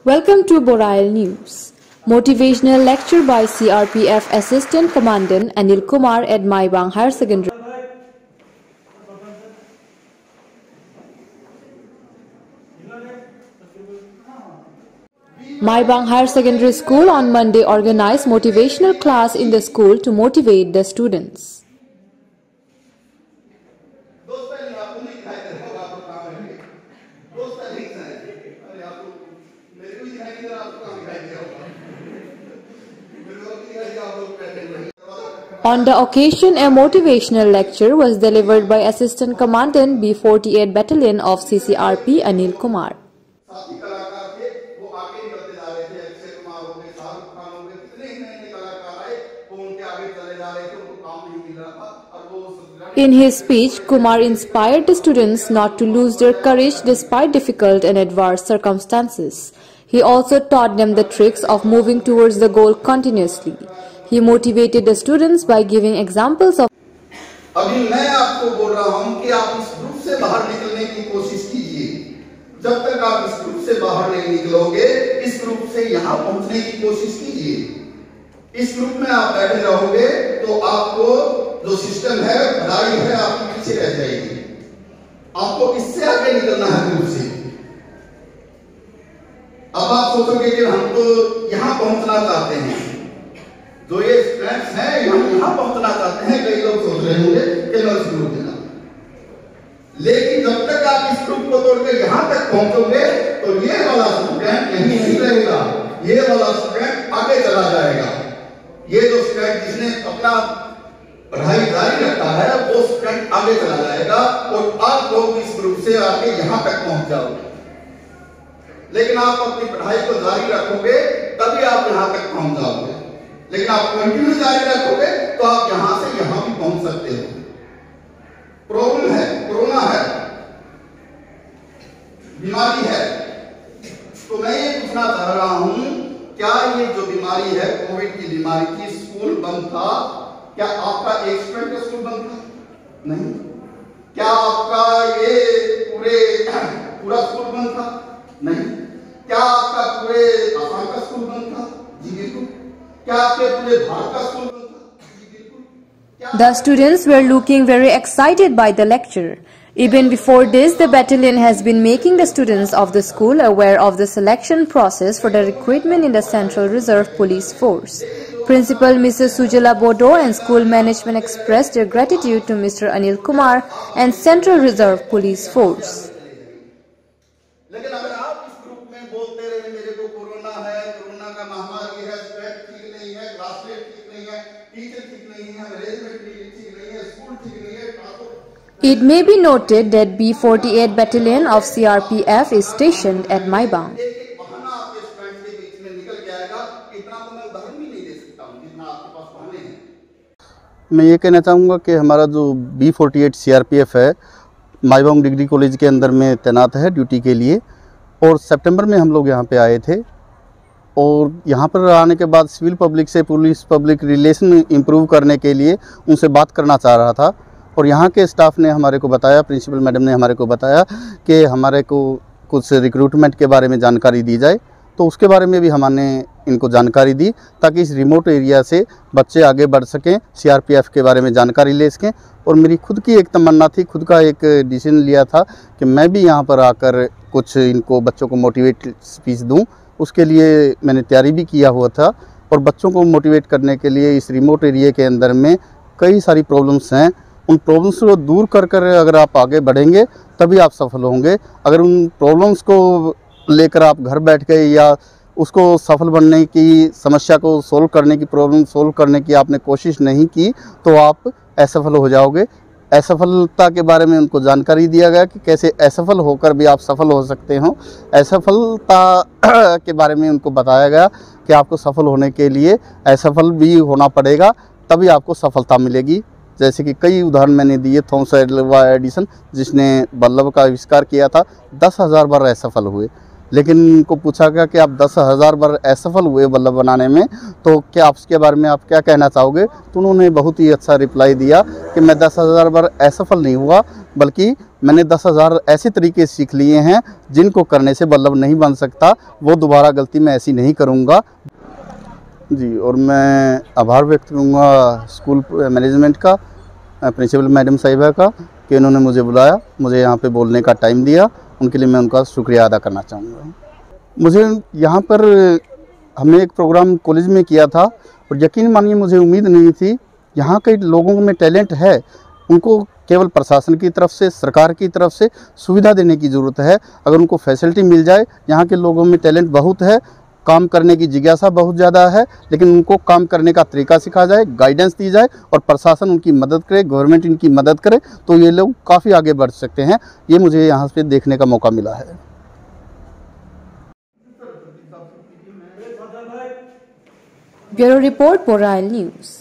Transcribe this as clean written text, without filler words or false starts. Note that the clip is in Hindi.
Welcome to Borail News. Motivational lecture by CRPF Assistant Commandant Anil Kumar at Maibang Higher Secondary. Maibang Higher Secondary School on Monday organized motivational class in the school to motivate the students. On the occasion, a motivational lecture was delivered by Assistant Commandant B48 Battalion of CCRP Anil Kumar. In his speech, Kumar inspired the students not to lose their courage despite difficult and adverse circumstances. He also taught them the tricks of moving towards the goal continuously. He motivated the students by giving examples of. अभी मैं आपको बोल रहा हूं कि आप इस ग्रुप से बाहर निकलने की कोशिश कीजिए। जब तक आप इस ग्रुप से बाहर नहीं निकलोगे, इस ग्रुप से यहां पहुंचने की कोशिश कीजिए। इस ग्रुप में आप बैठे रहोगे तो आपको जो सिस्टम है, पढ़ाई है, आपकी पीछे रह जाएगी। आपको इससे आगे निकलना है ग्रुप से। अब आप सोचोगे कि हम तो यहां पहुंचना चाहते हैं, जो ये स्टूडेंट्स हैं हम यहां पहुंचना चाहते हैं। कई लोग सोच रहे होंगे कि मैं इस ग्रुप देना, लेकिन जब तक आप इस ग्रुप को तोड़कर यहां तक पहुंचोगे तो ये वाला स्टूडेंट यहीं नहीं रहेगा, ये वाला स्टूडेंट आगे चला जाएगा। ये जो स्टूडेंट जिसने अपना पढ़ाई जारी रखा है वो स्टूडेंट आगे चला जाएगा और आप लोग इस ग्रुप से आके यहां तक पहुंच जाओगे। लेकिन आप अपनी पढ़ाई को जारी रखोगे तभी आप यहां तक पहुंच जाओगे। लेकिन आप कंटिन्यू जारी रखोगे तो आप यहां से यहां भी पहुंच सकते हो। प्रॉब्लम है, कोरोना है, बीमारी है, तो मैं ये पूछना चाह रहा हूं, क्या ये जो बीमारी है, कोविड की बीमारी थी, स्कूल बंद था, क्या आपका एक स्टूडेंट का स्कूल बंद था? नहीं। क्या आपका ये पूरा स्कूल बंद था? नहीं। क्या आपका पूरे आसाम का स्कूल बंद था? जी बिल्कुल। क्या आपके पूरे भारत का स्कूल बंद था? जी बिल्कुल। The students were looking very excited by the lecture. Even before this, the battalion has been making the students of the school aware of the selection process for the recruitment in the Central Reserve Police Force. Principal Mrs. Sujala Bodo and school management expressed their gratitude to Mr. Anil Kumar and Central Reserve Police Force. लेकिन अगर आप इस ग्रुप में बोलते रहे मेरे को कोरोना है, कोरोना का महामारी है, स्टूडेंट ठीक नहीं है, क्लासमेट ठीक नहीं है, टीचर ठीक नहीं है, मैनेजमेंट ठीक नहीं है, स्कूल ठीक नहीं है, It may be noted that B48 Battalion of CRPF is stationed at Maibang. मैं ये कहना चाहूँगा कि हमारा जो B48 CRPF है माईबांग डिग्री कॉलेज के अंदर में तैनात है ड्यूटी के लिए, और सितंबर में हम लोग यहाँ पे आए थे। और यहाँ पर आने के बाद सिविल पब्लिक से पुलिस पब्लिक रिलेशन इम्प्रूव करने के लिए उनसे बात करना चाह रहा था। और यहाँ के स्टाफ ने हमारे को बताया, प्रिंसिपल मैडम ने हमारे को बताया कि हमारे को कुछ रिक्रूटमेंट के बारे में जानकारी दी जाए। तो उसके बारे में भी हमने इनको जानकारी दी ताकि इस रिमोट एरिया से बच्चे आगे बढ़ सकें, सीआरपीएफ के बारे में जानकारी ले सकें। और मेरी खुद की एक तमन्ना थी, खुद का एक डिसीजन लिया था कि मैं भी यहाँ पर आकर कुछ इनको बच्चों को मोटिवेट स्पीच दूँ। उसके लिए मैंने तैयारी भी किया हुआ था। और बच्चों को मोटिवेट करने के लिए इस रिमोट एरिया के अंदर में कई सारी प्रॉब्लम्स हैं, उन प्रॉब्लम्स को दूर कर अगर आप आगे बढ़ेंगे तभी आप सफल होंगे। अगर उन प्रॉब्लम्स को लेकर आप घर बैठ गए या उसको सफल बनने की, समस्या को सोल्व करने की, प्रॉब्लम सोल्व करने की आपने कोशिश नहीं की तो आप असफल हो जाओगे। असफलता के बारे में उनको जानकारी दिया गया कि कैसे असफल होकर भी आप सफल हो सकते हो। असफलता के बारे में उनको बताया गया कि आपको सफल होने के लिए असफल भी होना पड़ेगा, तभी आपको सफलता मिलेगी। जैसे कि कई उदाहरण मैंने दिए, थॉमस एल्वा एडिसन जिसने बल्ब का आविष्कार किया था 10,000 बार असफल हुए, लेकिन उनको पूछा गया कि आप 10,000 बार असफल हुए बल्ब बनाने में, तो क्या आप उसके बारे में आप क्या कहना चाहोगे? तो उन्होंने बहुत ही अच्छा रिप्लाई दिया कि मैं 10,000 बार असफल नहीं हुआ, बल्कि मैंने 10,000 ऐसे तरीके सीख लिए हैं जिनको करने से बल्लभ नहीं बन सकता। वो दोबारा गलती मैं ऐसी नहीं करूँगा जी। और मैं आभार व्यक्त करूँगा स्कूल मैनेजमेंट का, प्रिंसिपल मैडम साहिबा का, कि उन्होंने मुझे बुलाया, मुझे यहाँ पे बोलने का टाइम दिया। उनके लिए मैं उनका शुक्रिया अदा करना चाहूँगा। मुझे यहाँ पर हमने एक प्रोग्राम कॉलेज में किया था और यकीन मानिए मुझे उम्मीद नहीं थी। यहाँ के लोगों में टैलेंट है, उनको केवल प्रशासन की तरफ से, सरकार की तरफ से सुविधा देने की ज़रूरत है। अगर उनको फैसिलिटी मिल जाए, यहाँ के लोगों में टैलेंट बहुत है, काम करने की जिज्ञासा बहुत ज़्यादा है, लेकिन उनको काम करने का तरीका सिखा जाए, गाइडेंस दी जाए और प्रशासन उनकी मदद करे, गवर्नमेंट इनकी मदद करे, तो ये लोग काफ़ी आगे बढ़ सकते हैं। ये मुझे यहाँ पे देखने का मौका मिला है। Bureau report, Barail news.